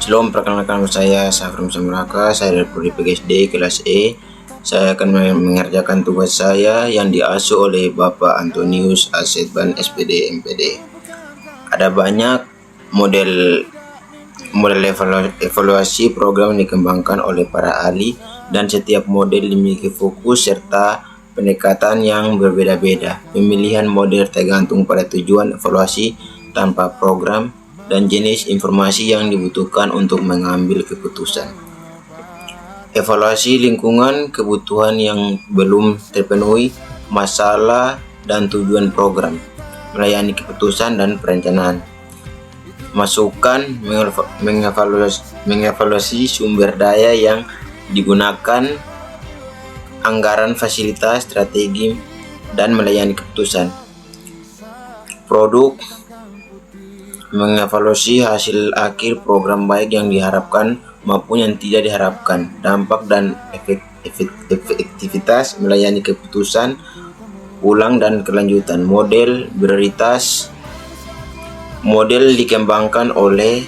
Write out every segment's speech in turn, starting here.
Shalom, perkenalkan saya Safrum Samraka, saya dari Prodi PGSD kelas E. Saya akan mengerjakan tugas saya yang diasuh oleh Bapak Antonius Asetban SPD MPD. Ada banyak model evaluasi program yang dikembangkan oleh para ahli, dan setiap model memiliki fokus serta pendekatan yang berbeda-beda. Pemilihan model tergantung pada tujuan evaluasi tanpa program dan jenis informasi yang dibutuhkan untuk mengambil keputusan. Evaluasi lingkungan, kebutuhan yang belum terpenuhi, masalah dan tujuan program, melayani keputusan dan perencanaan. Masukan, mengevaluasi sumber daya yang digunakan, anggaran, fasilitas, strategi, dan melayani keputusan. Produk, mengevaluasi hasil akhir program baik yang diharapkan maupun yang tidak diharapkan, dampak dan efektivitas melayani keputusan ulang dan kelanjutan. Model prioritas, model dikembangkan oleh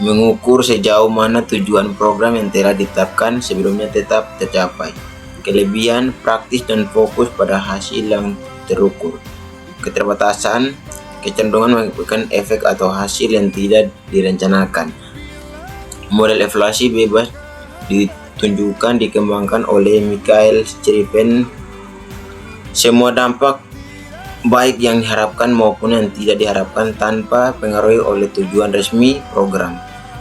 mengukur sejauh mana tujuan program yang telah ditetapkan sebelumnya tetap tercapai. Kelebihan, praktis dan fokus pada hasil yang terukur. Keterbatasan, kecenderungan mengakibatkan efek atau hasil yang tidak direncanakan. Model evaluasi bebas ditunjukkan dikembangkan oleh Michael Cherryven. Semua dampak baik yang diharapkan maupun yang tidak diharapkan tanpa pengaruh oleh tujuan resmi program.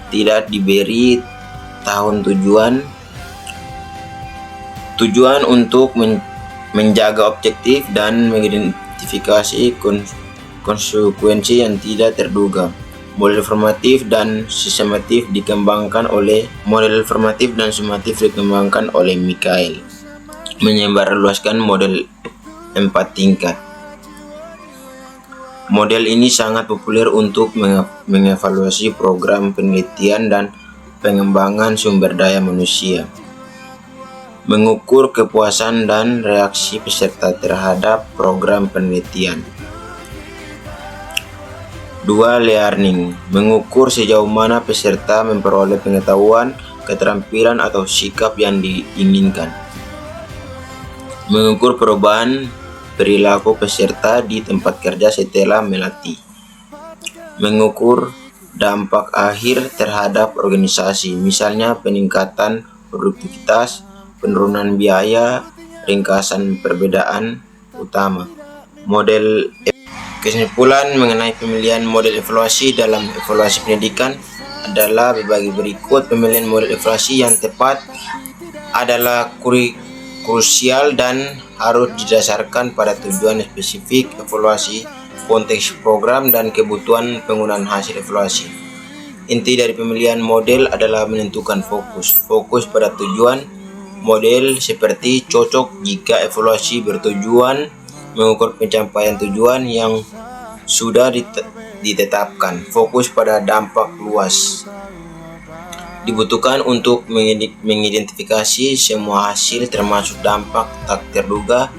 Tidak diberi tahun tujuan untuk menjaga objektif dan mengidentifikasi konsekuensi yang tidak terduga. Model formatif dan sistematif dikembangkan oleh Michael. Menyebarluaskan model 4 tingkat. Model ini sangat populer untuk mengevaluasi program penelitian dan pengembangan sumber daya manusia. Mengukur kepuasan dan reaksi peserta terhadap program penelitian. 2. Learning, mengukur sejauh mana peserta memperoleh pengetahuan, keterampilan atau sikap yang diinginkan. Mengukur perubahan perilaku peserta di tempat kerja setelah melatih. Mengukur dampak akhir terhadap organisasi, misalnya peningkatan produktivitas, penurunan biaya, ringkasan perbedaan utama. Model kesimpulan mengenai pemilihan model evaluasi dalam evaluasi pendidikan adalah berbagi berikut. Pemilihan model evaluasi yang tepat adalah krusial dan harus didasarkan pada tujuan spesifik evaluasi, konteks program, dan kebutuhan penggunaan hasil evaluasi. Inti dari pemilihan model adalah menentukan fokus pada tujuan. Model seperti cocok jika evaluasi bertujuan mengukur pencapaian tujuan yang sudah ditetapkan. Fokus pada dampak luas dibutuhkan untuk mengidentifikasi semua hasil termasuk dampak tak terduga.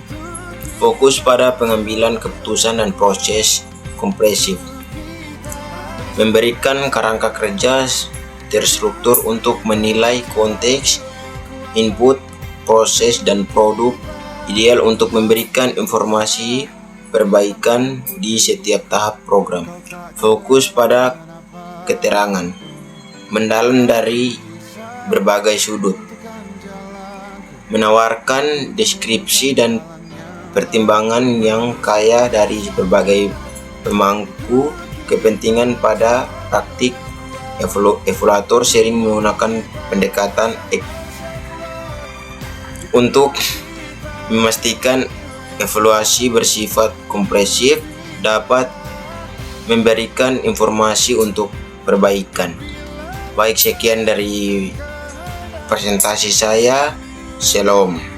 Fokus pada pengambilan keputusan dan proses kompresif. Memberikan kerangka kerja terstruktur untuk menilai konteks, input, proses, dan produk ideal untuk memberikan informasi perbaikan di setiap tahap program. Fokus pada keterangan mendalam dari berbagai sudut. Menawarkan deskripsi dan pertimbangan yang kaya dari berbagai pemangku kepentingan. Pada praktik, evaluator sering menggunakan pendekatan untuk memastikan evaluasi bersifat kompresif dapat memberikan informasi untuk perbaikan. Baik, sekian dari presentasi saya. Shalom.